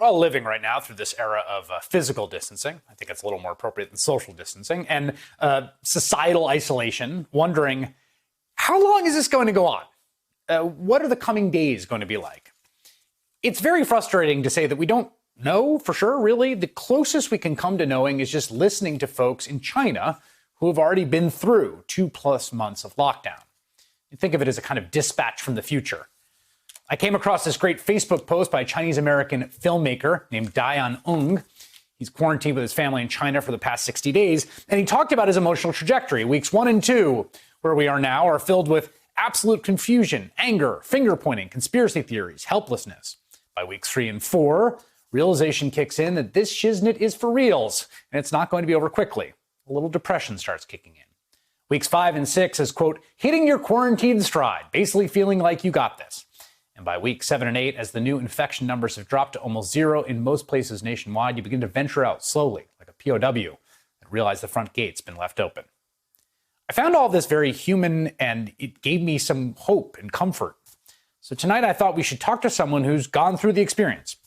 all living right now through this era of physical distancing. I think it's a little more appropriate than social distancing and societal isolation, wondering how long is this going to go on? What are the coming days going to be like? It's very frustrating to say that we don't know for sure, really. The closest we can come to knowing is just listening to folks in China who have already been through 2+ months of lockdown. You think of it as a kind of dispatch from the future. I came across this great Facebook post by a Chinese-American filmmaker named Dian Ung. He's quarantined with his family in China for the past 60 days, and he talked about his emotional trajectory. Weeks 1 and 2, where we are now, are filled with absolute confusion, anger, finger-pointing, conspiracy theories, helplessness. By weeks 3 and 4, realization kicks in that this shiznit is for reals, and it's not going to be over quickly. A little depression starts kicking in. Weeks 5 and 6 is, quote, hitting your quarantine stride, basically feeling like you got this. And by week 7 and 8, as the new infection numbers have dropped to almost zero in most places nationwide, you begin to venture out slowly, like a POW, and realize the front gate's been left open. I found all of this very human, and it gave me some hope and comfort. So tonight I thought we should talk to someone who's gone through the experience.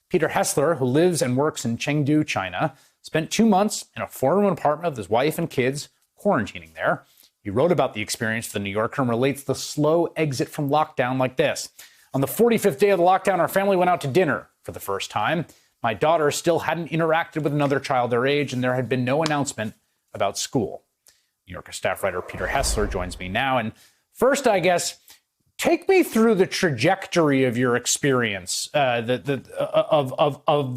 Peter Hessler, who lives and works in Chengdu, China, spent 2 months in a 4-room apartment with his wife and kids, quarantining there. He wrote about the experience for The New Yorker and relates the slow exit from lockdown like this. On the 45th day of the lockdown, our family went out to dinner for the first time. My daughter still hadn't interacted with another child their age, and there had been no announcement about school. New Yorker staff writer Peter Hessler joins me now. And first, I guess, take me through the trajectory of your experience, of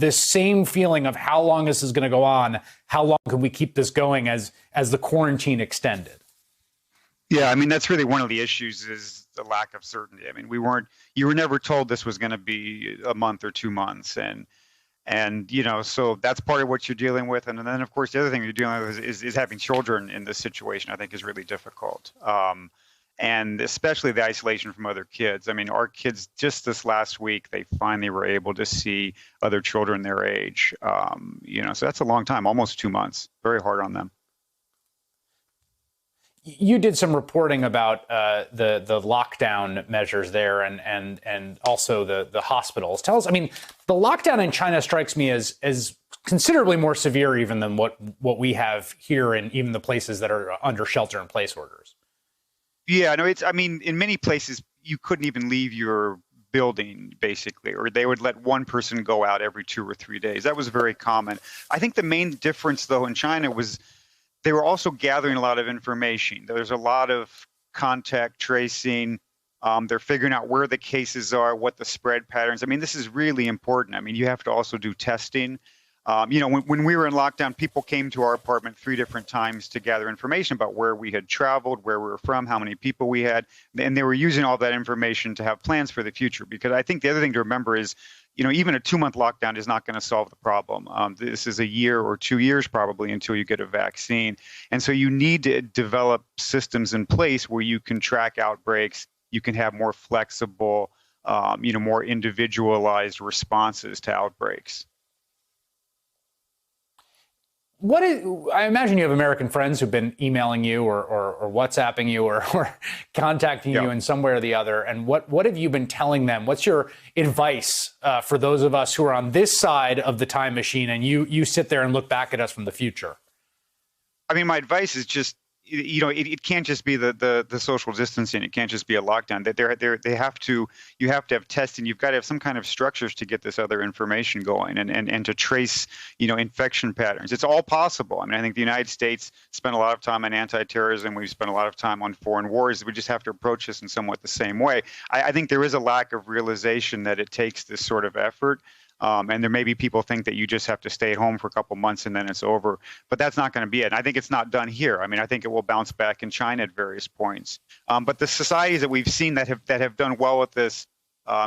this same feeling of how long this is going to go on. How long can we keep this going as the quarantine extended? Yeah, I mean, that's really one of the issues is the lack of certainty. I mean, you were never told this was going to be a month or 2 months. And so that's part of what you're dealing with. And then, of course, the other thing you're dealing with is having children in this situation, I think, is really difficult. And especially the isolation from other kids. I mean, our kids, just this last week, they finally were able to see other children their age. So that's a long time, almost 2 months. Very hard on them. You did some reporting about the lockdown measures there and also the hospitals. Tell us, I mean, the lockdown in China strikes me as considerably more severe even than what we have here in even the places that are under shelter-in-place orders. Yeah, no, in many places, you couldn't even leave your building, basically, or they would let one person go out every 2 or 3 days. That was very common. I think the main difference, though, in China was they were also gathering a lot of information. There's a lot of contact tracing. They're figuring out where the cases are, what the spread patterns. I mean, this is really important. I mean, you have to also do testing. When we were in lockdown, people came to our apartment 3 different times to gather information about where we had traveled, where we were from, how many people we had. And they were using all that information to have plans for the future. Because I think the other thing to remember is, even a 2-month lockdown is not going to solve the problem. This is a year or 2 years probably until you get a vaccine. And so you need to develop systems in place where you can track outbreaks. You can have more flexible, more individualized responses to outbreaks. I imagine you have American friends who've been emailing you or WhatsApping you or contacting you in some way or the other. And what have you been telling them? What's your advice for those of us who are on this side of the time machine and you sit there and look back at us from the future? I mean, my advice is just, it can't just be the social distancing. It can't just be a lockdown. You have to have testing. You've got to have some kind of structures to get this other information going and to trace, infection patterns. It's all possible. I mean, I think the United States spent a lot of time on anti-terrorism. We've spent a lot of time on foreign wars. We just have to approach this in somewhat the same way. I think there is a lack of realization that it takes this sort of effort. And there may be people think that you just have to stay at home for a couple months and then it's over. But that's not going to be it. And I think it's not done here. I mean, I think it will bounce back in China at various points. But the societies that we've seen that have done well with this,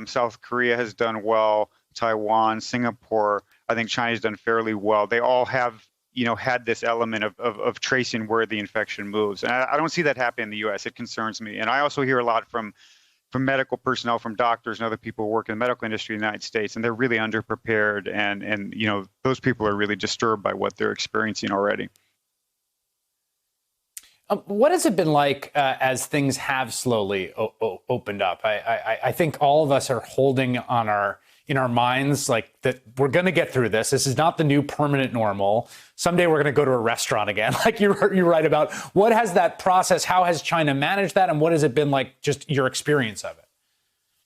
South Korea has done well, Taiwan, Singapore, I think China's done fairly well. They all have, had this element of tracing where the infection moves. And I don't see that happening in the U.S. It concerns me. And I also hear a lot from medical personnel, from doctors and other people who work in the medical industry in the United States, and they're really underprepared. And those people are really disturbed by what they're experiencing already. What has it been like as things have slowly opened up? I think all of us are holding on our in our minds, like that we're going to get through this. This is not the new permanent normal. Someday we're going to go to a restaurant again, like you write about. What has that process, how has China managed that, and what has it been like, just your experience of it?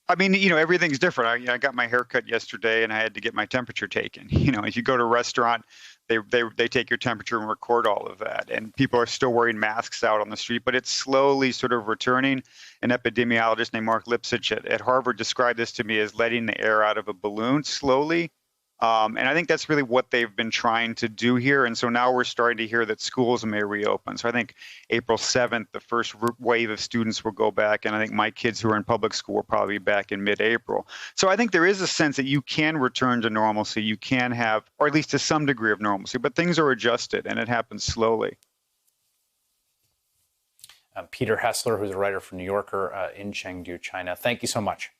I mean, everything's different. I got my hair cut yesterday and I had to get my temperature taken. If you go to a restaurant, they take your temperature and record all of that. And people are still wearing masks out on the street, but it's slowly sort of returning. An epidemiologist named Mark Lipsitch at Harvard described this to me as letting the air out of a balloon slowly. And I think that's really what they've been trying to do here. And so now we're starting to hear that schools may reopen. So I think April 7th, the first wave of students will go back. And I think my kids who are in public school will probably be back in mid-April. So I think there is a sense that you can return to normalcy. You can have, or at least to some degree of normalcy, but things are adjusted and it happens slowly. Peter Hessler, who's a writer for New Yorker in Chengdu, China. Thank you so much.